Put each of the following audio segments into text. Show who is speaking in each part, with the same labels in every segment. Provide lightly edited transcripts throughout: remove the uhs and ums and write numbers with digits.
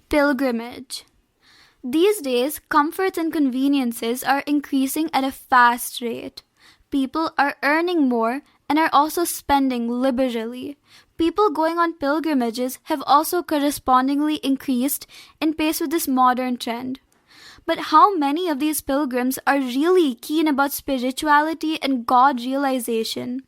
Speaker 1: Pilgrimage. These days, comforts and conveniences are increasing at a fast rate. People are earning more and are also spending liberally. People going on pilgrimages have also correspondingly increased in pace with this modern trend. But how many of these pilgrims are really keen about spirituality and God realization?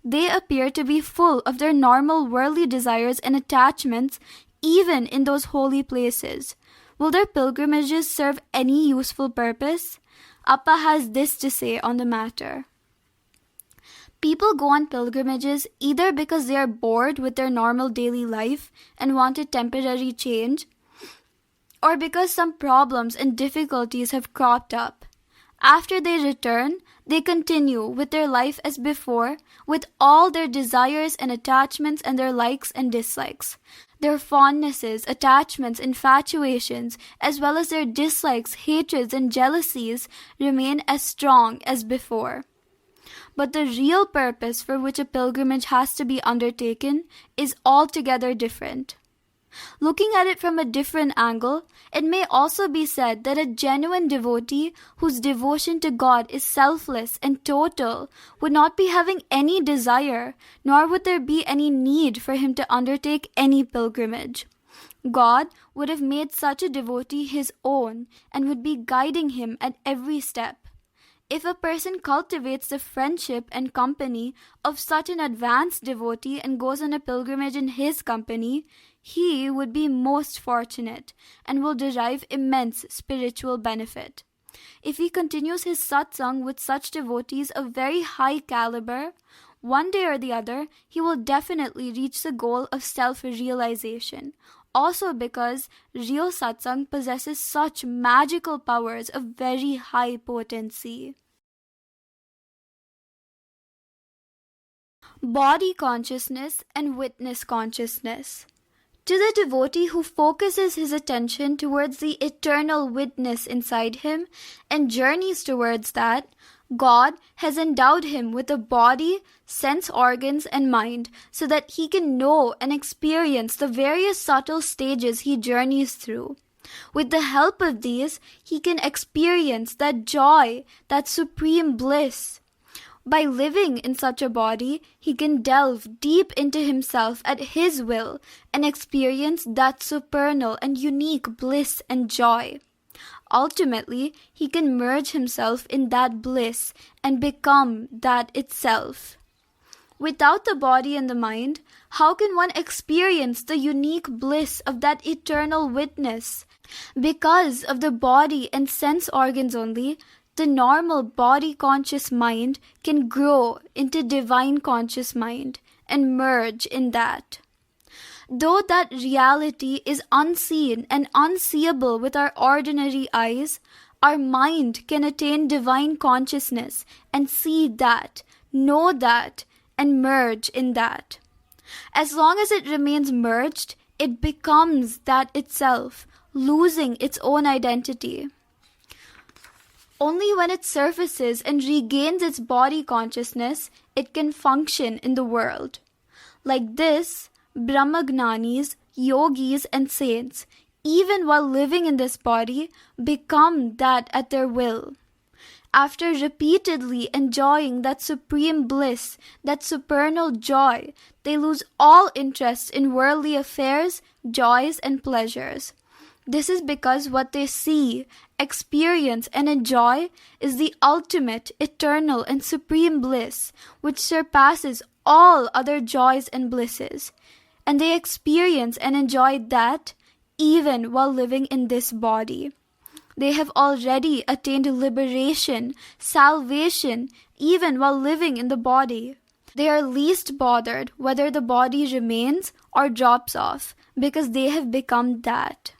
Speaker 1: They appear to be full of their normal worldly desires and attachments even in those holy places. Will their pilgrimages serve any useful purpose? Appa has this to say on the matter. People go on pilgrimages either because they are bored with their normal daily life and want a temporary change, or because some problems and difficulties have cropped up. After they return, they continue with their life as before, with all their desires and attachments and their likes and dislikes. Their fondnesses, attachments, infatuations, as well as their dislikes, hatreds, and jealousies remain as strong as before. But the real purpose for which a pilgrimage has to be undertaken is altogether different. Looking at it from a different angle, it may also be said that a genuine devotee whose devotion to God is selfless and total would not be having any desire, nor would there be any need for him to undertake any pilgrimage. God would have made such a devotee his own and would be guiding him at every step. If a person cultivates the friendship and company of such an advanced devotee and goes on a pilgrimage in his company, he would be most fortunate and will derive immense spiritual benefit. If he continues his satsang with such devotees of very high caliber, one day or the other he will definitely reach the goal of self-realization. Also because real satsang possesses such magical powers of very high potency. Body consciousness and witness consciousness. To the devotee who focuses his attention towards the eternal witness inside him and journeys towards that, God has endowed him with a body, sense organs, and mind so that he can know and experience the various subtle stages he journeys through. With the help of these, he can experience that joy, that supreme bliss. By living in such a body, he can delve deep into himself at his will and experience that supernal and unique bliss and joy. Ultimately, he can merge himself in that bliss and become that itself. Without the body and the mind, how can one experience the unique bliss of that eternal witness? Because of the body and sense organs only, the normal body-conscious mind can grow into divine-conscious mind and merge in that. Though that reality is unseen and unseeable with our ordinary eyes, our mind can attain divine consciousness and see that, know that, and merge in that. As long as it remains merged, it becomes that itself, losing its own identity. Only when it surfaces and regains its body consciousness, it can function in the world. Like this, Brahmagnanis, yogis, and saints, even while living in this body, become that at their will. After repeatedly enjoying that supreme bliss, that supernal joy, they lose all interest in worldly affairs, joys, and pleasures. This is because what they see, experience, and enjoy is the ultimate, eternal, and supreme bliss, which surpasses all other joys and blisses. And they experience and enjoy that even while living in this body. They have already attained liberation, salvation, even while living in the body. They are least bothered whether the body remains or drops off, because they have become that.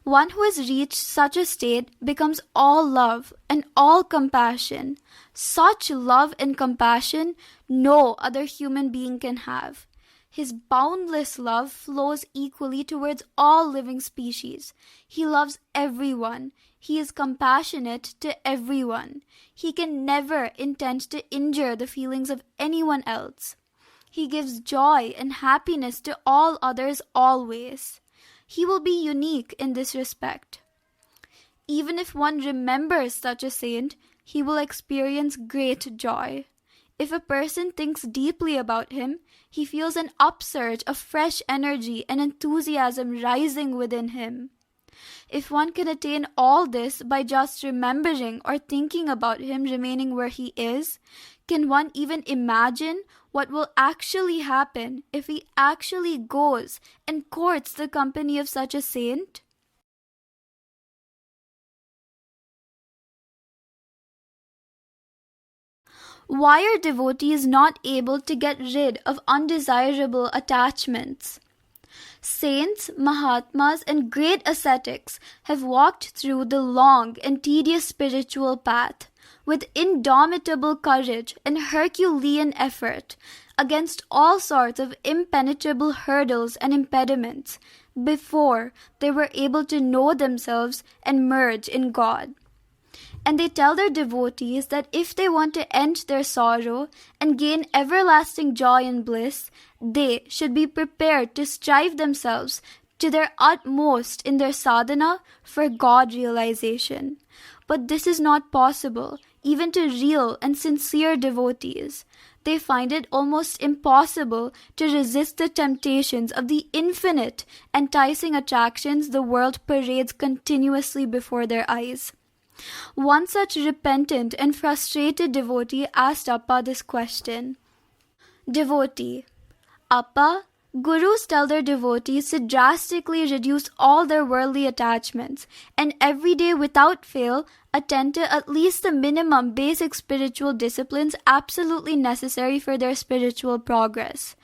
Speaker 1: One who has reached such a state becomes all love and all compassion. Such love and compassion no other human being can have. His boundless love flows equally towards all living species. He loves everyone. He is compassionate to everyone. He can never intend to injure the feelings of anyone else. He gives joy and happiness to all others always. he will be unique in this respect. Even if one remembers such a saint, he will experience great joy. If a person thinks deeply about him, he feels an upsurge of fresh energy and enthusiasm rising within him. If one can attain all this by just remembering or thinking about him remaining where he is, can one even imagine what will actually happen if he actually goes and courts the company of such a saint? Why are devotees not able to get rid of undesirable attachments? Saints, Mahatmas, and great ascetics have walked through the long and tedious spiritual path with indomitable courage and Herculean effort against all sorts of impenetrable hurdles and impediments before they were able to know themselves and merge in God. And they tell their devotees that if they want to end their sorrow and gain everlasting joy and bliss, they should be prepared to strive themselves to their utmost in their sadhana for God realization. But this is not possible, even to real and sincere devotees. They find it almost impossible to resist the temptations of the infinite, enticing attractions the world parades continuously before their eyes. One such repentant and frustrated devotee asked Appa this question. Devotee: Appa, gurus tell their devotees to drastically reduce all their worldly attachments and every day without fail attend to at least the minimum basic spiritual disciplines absolutely necessary for their spiritual progress.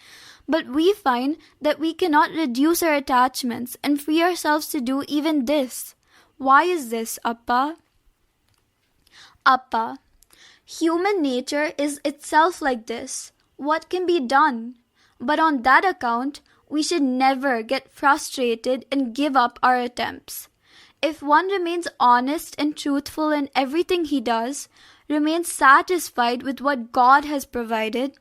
Speaker 1: But we find that we cannot reduce our attachments and free ourselves to do even this. Why is this, Appa? Appa, human nature is itself like this. What can be done? But on that account, we should never get frustrated and give up our attempts. If one remains honest and truthful in everything he does, remains satisfied with what God has provided,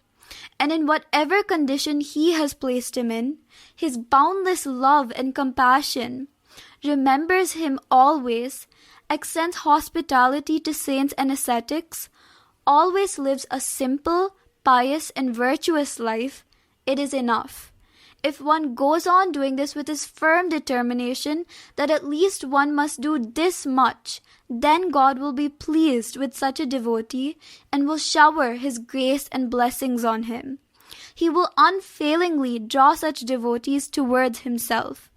Speaker 1: and in whatever condition he has placed him in, his boundless love and compassion, remembers him always, extends hospitality to saints and ascetics, always lives a simple, pious, and virtuous life, it is enough. If one goes on doing this with his firm determination that at least one must do this much, then God will be pleased with such a devotee and will shower his grace and blessings on him. He will unfailingly draw such devotees towards himself.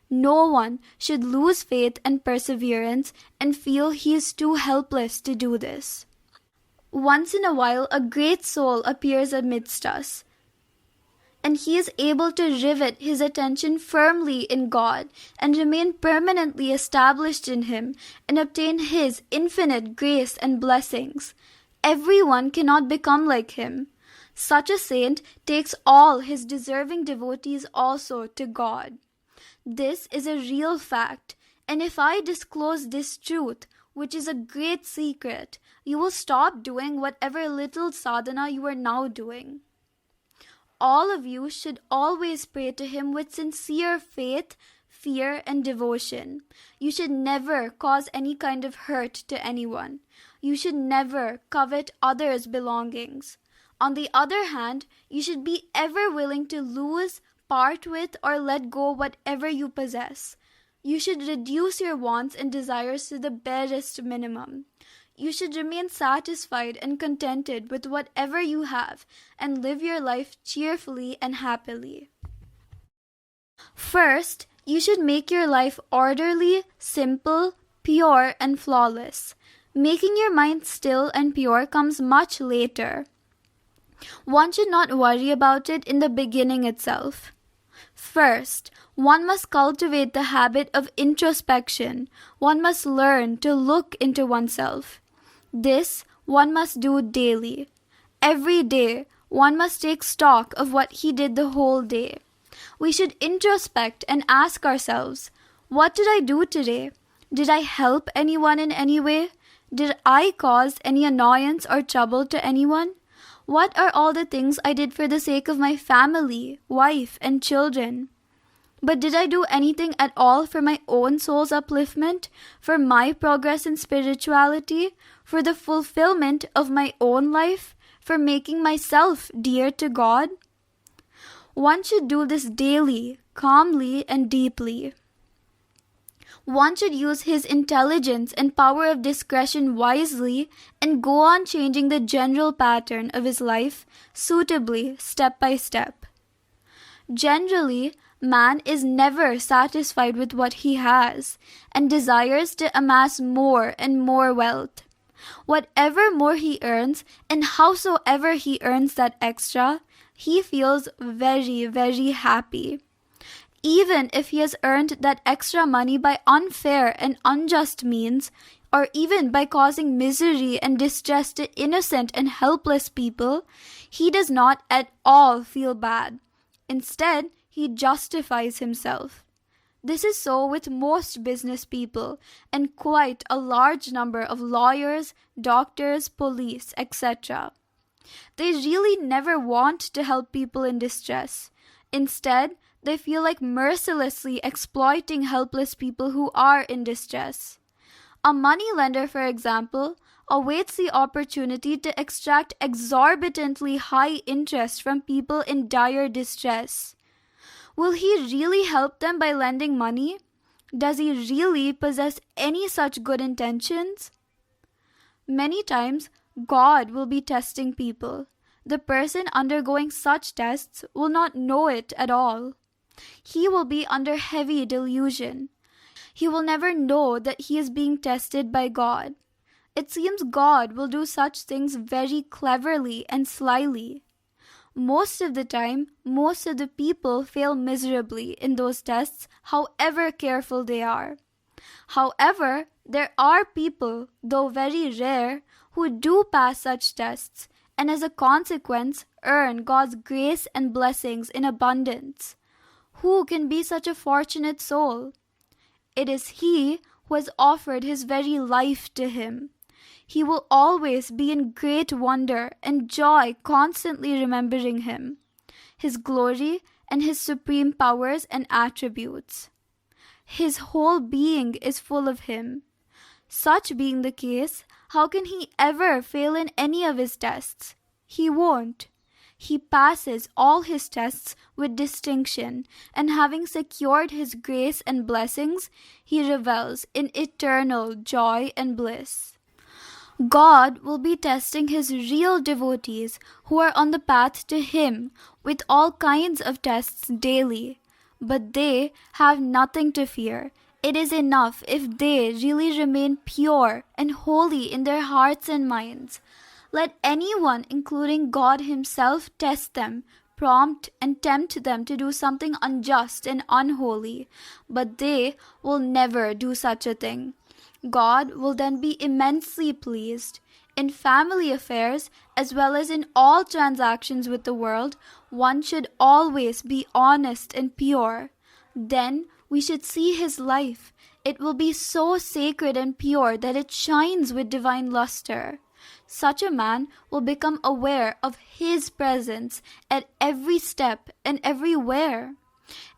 Speaker 1: No one should lose faith and perseverance and feel he is too helpless to do this. Once in a while, a great soul appears amidst us, and he is able to rivet his attention firmly in God and remain permanently established in him and obtain his infinite grace and blessings. Everyone cannot become like him. Such a saint takes all his deserving devotees also to God. This is a real fact, and if I disclose this truth, which is a great secret, you will stop doing whatever little sadhana you are now doing. All of you should always pray to him with sincere faith, fear, and devotion. You should never cause any kind of hurt to anyone. You should never covet others' belongings. On the other hand, you should be ever willing to lose, part with, or let go whatever you possess. You should reduce your wants and desires to the barest minimum. You should remain satisfied and contented with whatever you have and live your life cheerfully and happily. First, you should make your life orderly, simple, pure, and flawless. Making your mind still and pure comes much later. One should not worry about it in the beginning itself. First, one must cultivate the habit of introspection. One must learn to look into oneself. This one must do daily. Every day, one must take stock of what he did the whole day. We should introspect and ask ourselves, what did I do today? Did I help anyone in any way? Did I cause any annoyance or trouble to anyone? What are all the things I did for the sake of my family, wife, and children? But did I do anything at all for my own soul's upliftment, for my progress in spirituality, for the fulfillment of my own life, for making myself dear to God? One should do this daily, calmly and deeply. One should use his intelligence and power of discretion wisely and go on changing the general pattern of his life suitably, step by step. Generally, man is never satisfied with what he has and desires to amass more and more wealth. Whatever more he earns and howsoever he earns that extra, he feels very, very happy. Even if he has earned that extra money by unfair and unjust means, or even by causing misery and distress to innocent and helpless people, he does not at all feel bad. Instead, he justifies himself. This is so with most business people and quite a large number of lawyers, doctors, police, etc. They really never want to help people in distress. Instead, they feel like mercilessly exploiting helpless people who are in distress. A moneylender, for example, awaits the opportunity to extract exorbitantly high interest from people in dire distress. Will he really help them by lending money? Does he really possess any such good intentions? Many times, God will be testing people. The person undergoing such tests will not know it at all. He will be under heavy delusion. He will never know that he is being tested by God. It seems God will do such things very cleverly and slyly. Most of the time, most of the people fail miserably in those tests, however careful they are. However, there are people, though very rare, who do pass such tests, and as a consequence, earn God's grace and blessings in abundance. Who can be such a fortunate soul? It is he who has offered his very life to him. He will always be in great wonder and joy constantly remembering him, his glory and his supreme powers and attributes. His whole being is full of him. Such being the case, how can he ever fail in any of his tests? He won't. He passes all his tests with distinction, and having secured his grace and blessings, he revels in eternal joy and bliss. God will be testing his real devotees who are on the path to him with all kinds of tests daily. But they have nothing to fear. It is enough if they really remain pure and holy in their hearts and minds. Let anyone, including God himself, test them, prompt and tempt them to do something unjust and unholy, but they will never do such a thing. God will then be immensely pleased. In family affairs, as well as in all transactions with the world, one should always be honest and pure. Then we should see his life. It will be so sacred and pure that it shines with divine luster. Such a man will become aware of his presence at every step and everywhere.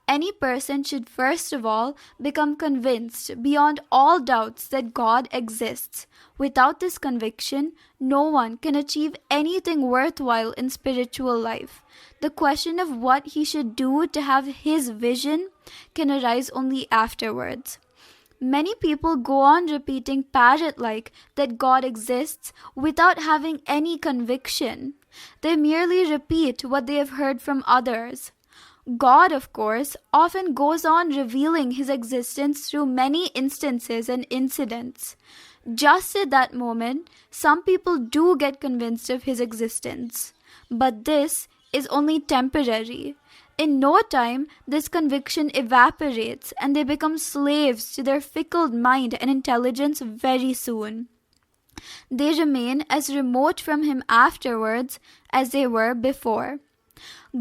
Speaker 1: Any person should first of all become convinced beyond all doubts that God exists. Without this conviction, no one can achieve anything worthwhile in spiritual life. The question of what he should do to have his vision can arise only afterwards. Many people go on repeating parrot-like that God exists without having any conviction. They merely repeat what they have heard from others. God, of course, often goes on revealing his existence through many instances and incidents. Just at that moment, some people do get convinced of his existence. But this is only temporary. In no time, this conviction evaporates and they become slaves to their fickle mind and intelligence very soon. They remain as remote from him afterwards as they were before.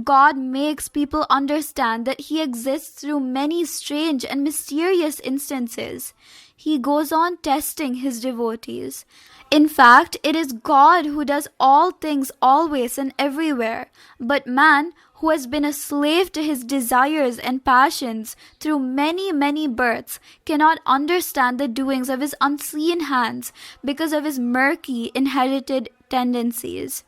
Speaker 1: God makes people understand that he exists through many strange and mysterious instances. He goes on testing his devotees. In fact, it is God who does all things always and everywhere, but man who has been a slave to his desires and passions through many, many births, cannot understand the doings of his unseen hands because of his murky inherited tendencies.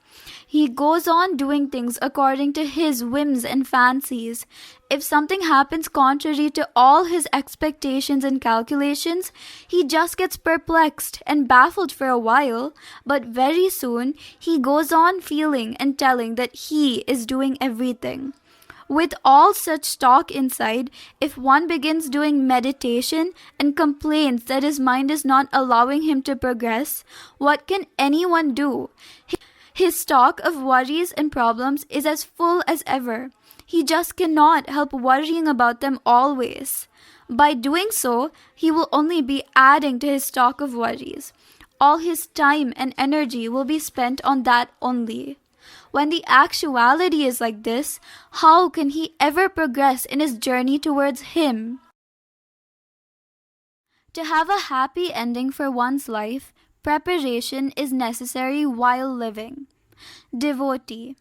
Speaker 1: He goes on doing things according to his whims and fancies. If something happens contrary to all his expectations and calculations, he just gets perplexed and baffled for a while, but very soon he goes on feeling and telling that he is doing everything. With all such stock inside, if one begins doing meditation and complains that his mind is not allowing him to progress, what can anyone do? His stock of worries and problems is as full as ever. He just cannot help worrying about them always. By doing so, he will only be adding to his stock of worries. All his time and energy will be spent on that only. When the actuality is like this, how can he ever progress in his journey towards him? To have a happy ending for one's life, preparation is necessary while living. Devotee.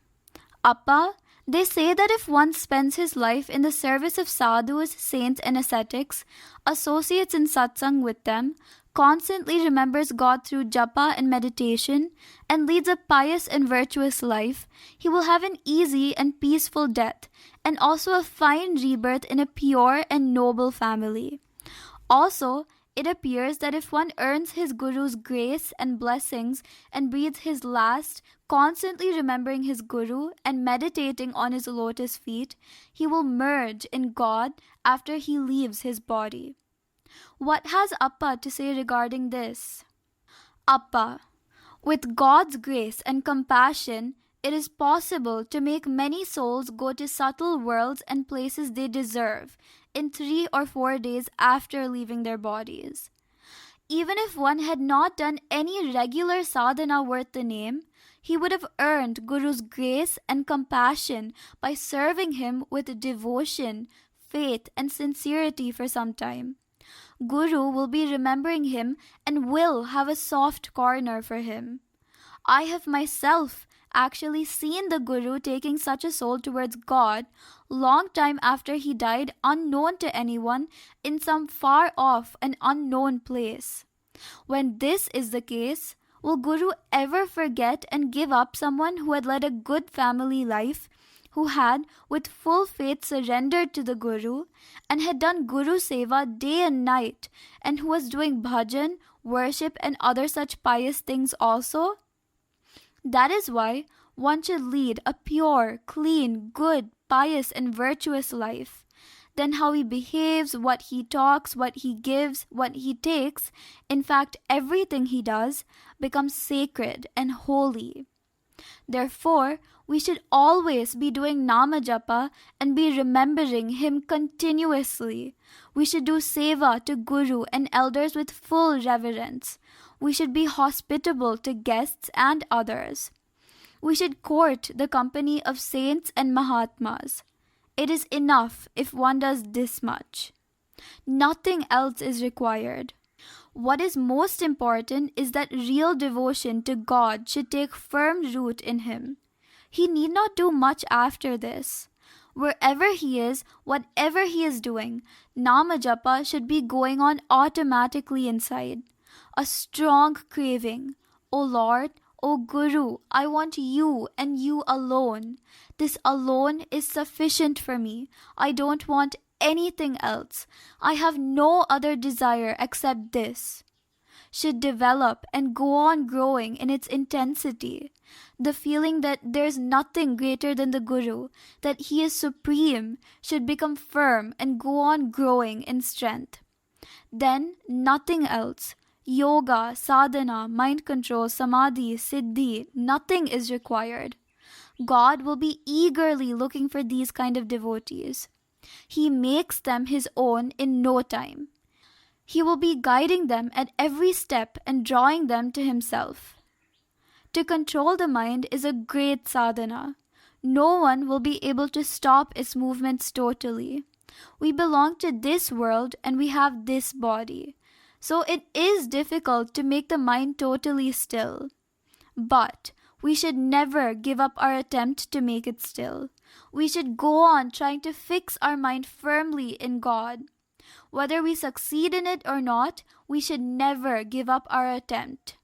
Speaker 1: Appa, they say that if one spends his life in the service of sadhus, saints and ascetics, associates in satsang with them, constantly remembers God through japa and meditation, and leads a pious and virtuous life, he will have an easy and peaceful death, and also a fine rebirth in a pure and noble family. Also, it appears that if one earns his Guru's grace and blessings and breathes his last, constantly remembering his Guru and meditating on his lotus feet, he will merge in God after he leaves his body. What has Appa to say regarding this? Appa, with God's grace and compassion, it is possible to make many souls go to subtle worlds and places they deserve in 3 or 4 days after leaving their bodies. Even if one had not done any regular sadhana worth the name, he would have earned Guru's grace and compassion by serving him with devotion, faith, and sincerity for some time. Guru will be remembering him and will have a soft corner for him. I have myself actually seen the Guru taking such a soul towards God long time after he died, unknown to anyone, in some far off and unknown place. When this is the case, will Guru ever forget and give up someone who had led a good family life, who had with full faith surrendered to the Guru and had done Guru Seva day and night, and who was doing bhajan, worship and other such pious things also? That is why one should lead a pure, clean, good, pious and virtuous life. Then how he behaves, what he talks, what he gives, what he takes, in fact everything he does, becomes sacred and holy. Therefore, we should always be doing Nama Japa and be remembering him continuously. We should do Seva to Guru and elders with full reverence. We should be hospitable to guests and others. We should court the company of saints and Mahatmas. It is enough if one does this much. Nothing else is required. What is most important is that real devotion to God should take firm root in him. He need not do much after this. Wherever he is, whatever he is doing, Nama Japa should be going on automatically inside. A strong craving. O Lord, O Guru, I want you and you alone. This alone is sufficient for me. I don't want anything else. I have no other desire except this. Should develop and go on growing in its intensity. The feeling that there's nothing greater than the Guru, that he is supreme, should become firm and go on growing in strength. Then nothing else. Yoga, sadhana, mind control, samadhi, siddhi, nothing is required. God will be eagerly looking for these kind of devotees. He makes them his own in no time. He will be guiding them at every step and drawing them to himself. To control the mind is a great sadhana. No one will be able to stop its movements totally. We belong to this world and we have this body. So it is difficult to make the mind totally still. But we should never give up our attempt to make it still. We should go on trying to fix our mind firmly in God. Whether we succeed in it or not, we should never give up our attempt.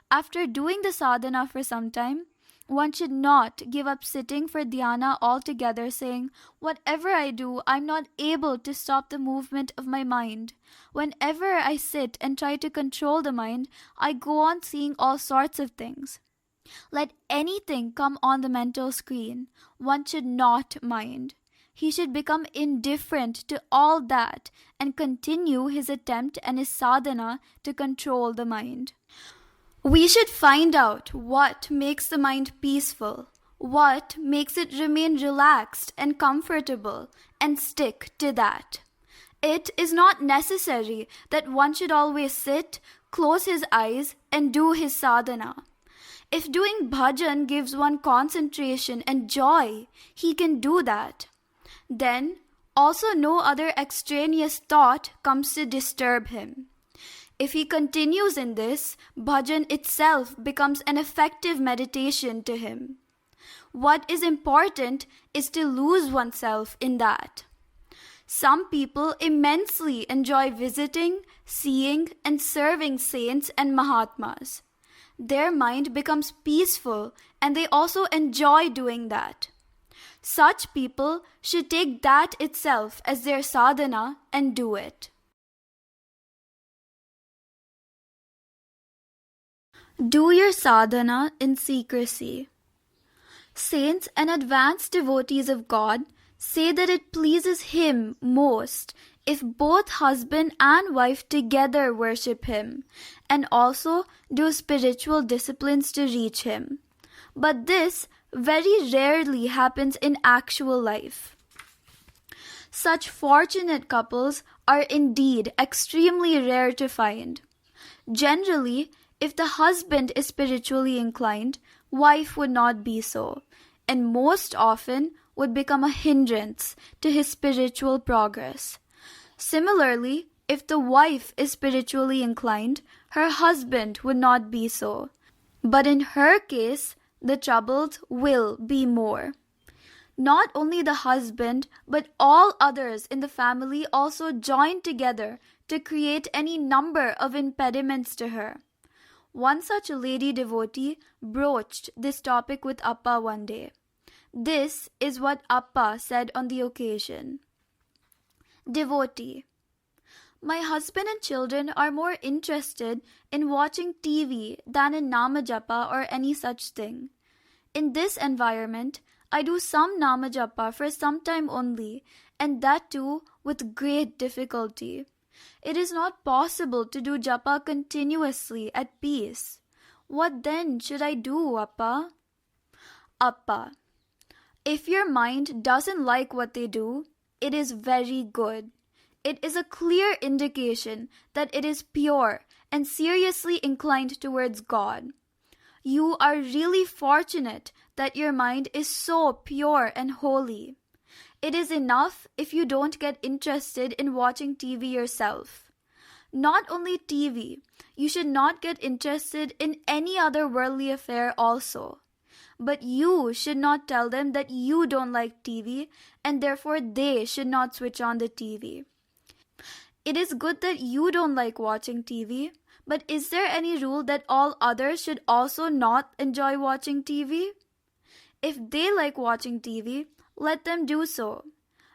Speaker 1: After doing the sadhana for some time, one should not give up sitting for dhyana altogether, saying, whatever I do, I'm not able to stop the movement of my mind. Whenever I sit and try to control the mind, I go on seeing all sorts of things. Let anything come on the mental screen. One should not mind. He should become indifferent to all that and continue his attempt and his sadhana to control the mind. We should find out what makes the mind peaceful, what makes it remain relaxed and comfortable, and stick to that. It is not necessary that one should always sit, close his eyes, and do his sadhana. If doing bhajan gives one concentration and joy, he can do that. Then, also no other extraneous thought comes to disturb him. If he continues in this, bhajan itself becomes an effective meditation to him. What is important is to lose oneself in that. Some people immensely enjoy visiting, seeing, and serving saints and Mahatmas. Their mind becomes peaceful and they also enjoy doing that. Such people should take that itself as their sadhana and do it. Do your sadhana in secrecy. Saints and advanced devotees of God say that it pleases Him most if both husband and wife together worship Him and also do spiritual disciplines to reach Him. But this very rarely happens in actual life. Such fortunate couples are indeed extremely rare to find. Generally, if the husband is spiritually inclined, wife would not be so, and most often would become a hindrance to his spiritual progress. Similarly, if the wife is spiritually inclined, her husband would not be so. But in her case, the troubles will be more. Not only the husband, but all others in the family also join together to create any number of impediments to her. One such a lady devotee broached this topic with Appa one day. This is what Appa said on the occasion. Devotee: my husband and children are more interested in watching TV than in Namajapa or any such thing. In this environment, I do some Namajapa for some time only, and that too with great difficulty. It is not possible to do japa continuously at peace. What then should I do, Appa? Appa: if your mind doesn't like what they do, it is very good. It is a clear indication that it is pure and seriously inclined towards God. You are really fortunate that your mind is so pure and holy. It is enough if you don't get interested in watching TV yourself. Not only TV, you should not get interested in any other worldly affair also. But you should not tell them that you don't like TV and therefore they should not switch on the TV. It is good that you don't like watching TV, but is there any rule that all others should also not enjoy watching TV? If they like watching TV, let them do so.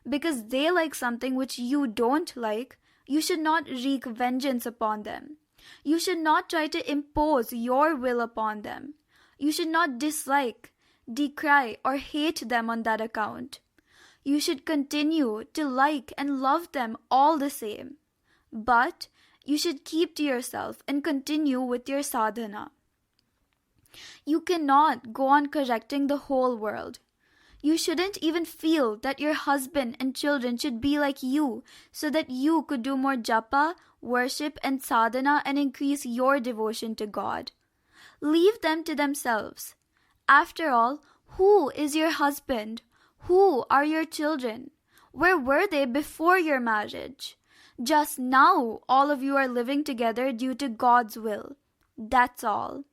Speaker 1: Because they like something which you don't like, you should not wreak vengeance upon them. You should not try to impose your will upon them. You should not dislike, decry, or hate them on that account. You should continue to like and love them all the same. But you should keep to yourself and continue with your sadhana. You cannot go on correcting the whole world. You shouldn't even feel that your husband and children should be like you so that you could do more japa, worship, and sadhana and increase your devotion to God. Leave them to themselves. After all, who is your husband? Who are your children? Where were they before your marriage? Just now, all of you are living together due to God's will. That's all.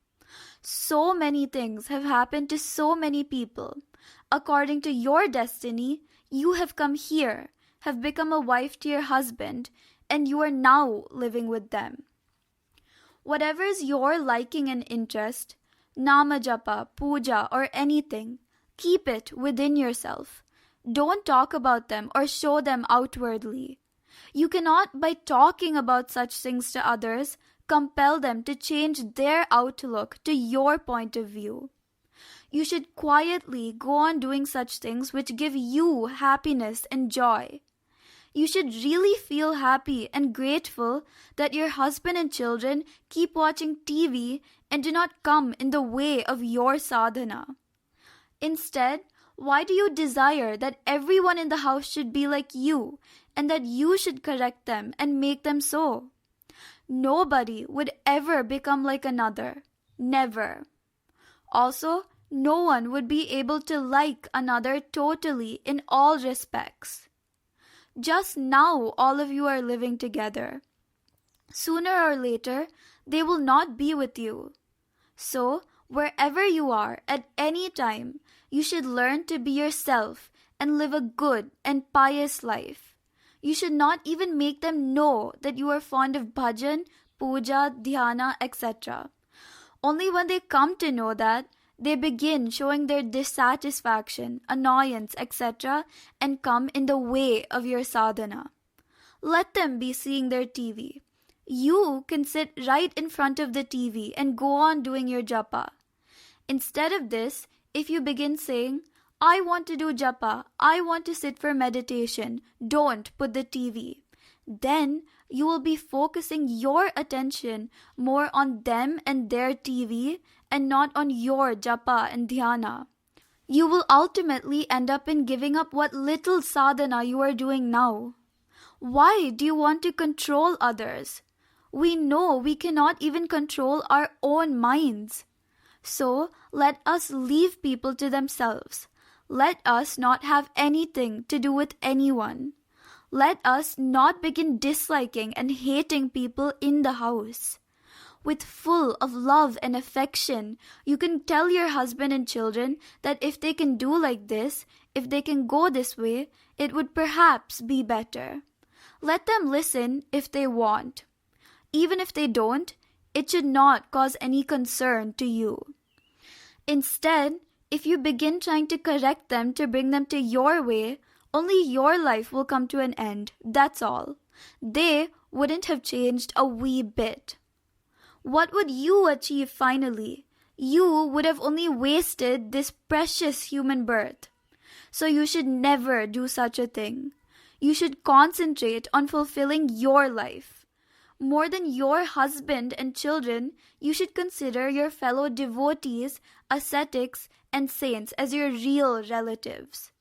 Speaker 1: So many things have happened to so many people. according to your destiny, you have come here, have become a wife to your husband, and you are now living with them. Whatever is your liking and interest, nama japa, puja, or anything, keep it within yourself. Don't talk about them or show them outwardly. You cannot, by talking about such things to others, compel them to change their outlook to your point of view. You should quietly go on doing such things which give you happiness and joy. You should really feel happy and grateful that your husband and children keep watching TV and do not come in the way of your sadhana. Instead, why do you desire that everyone in the house should be like you and that you should correct them and make them so? Nobody would ever become like another. Never. Also, no one would be able to like another totally in all respects. Just now all of you are living together. Sooner or later, they will not be with you. So, wherever you are at any time, you should learn to be yourself and live a good and pious life. You should not even make them know that you are fond of bhajan, puja, dhyana, etc. Only when they come to know that, they begin showing their dissatisfaction, annoyance, etc. and come in the way of your sadhana. Let them be seeing their TV. You can sit right in front of the TV and go on doing your japa. Instead of this, if you begin saying, I want to do japa, I want to sit for meditation, don't put the TV, then you will be focusing your attention more on them and their TV and not on your japa and dhyana. You will ultimately end up in giving up what little sadhana you are doing now. Why do you want to control others? We know we cannot even control our own minds. So let us leave people to themselves. Let us not have anything to do with anyone. Let us not begin disliking and hating people in the house. With full of love and affection, you can tell your husband and children that if they can do like this, if they can go this way, it would perhaps be better. Let them listen if they want. Even if they don't, it should not cause any concern to you. Instead, if you begin trying to correct them to bring them to your way, only your life will come to an end, that's all. They wouldn't have changed a wee bit. What would you achieve finally? You would have only wasted this precious human birth. So you should never do such a thing. You should concentrate on fulfilling your life. More than your husband and children, you should consider your fellow devotees, ascetics, and saints as your real relatives.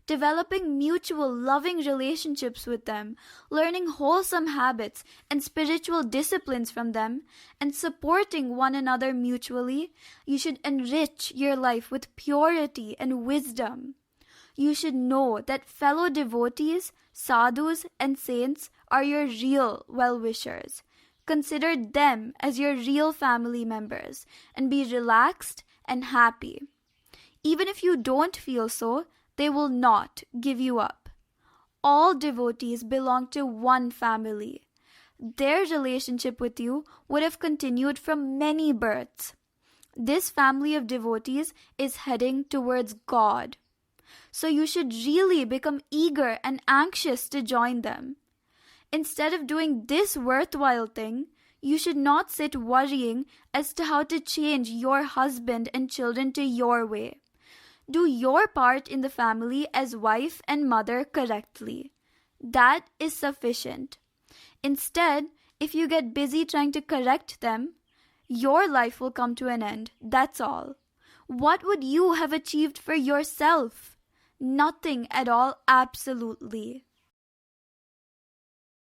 Speaker 1: Developing mutual loving relationships with them, learning wholesome habits and spiritual disciplines from them, and supporting one another mutually, you should enrich your life with purity and wisdom. You should know that fellow devotees, sadhus, and saints are your real well-wishers. Consider them as your real family members and be relaxed and happy. Even if you don't feel so, they will not give you up. All devotees belong to one family. Their relationship with you would have continued from many births. This family of devotees is heading towards God. So you should really become eager and anxious to join them. Instead of doing this worthwhile thing, you should not sit worrying as to how to change your husband and children to your way. Do your part in the family as wife and mother correctly. That is sufficient. Instead, if you get busy trying to correct them, your life will come to an end, that's all. What would you have achieved for yourself? Nothing at all, absolutely.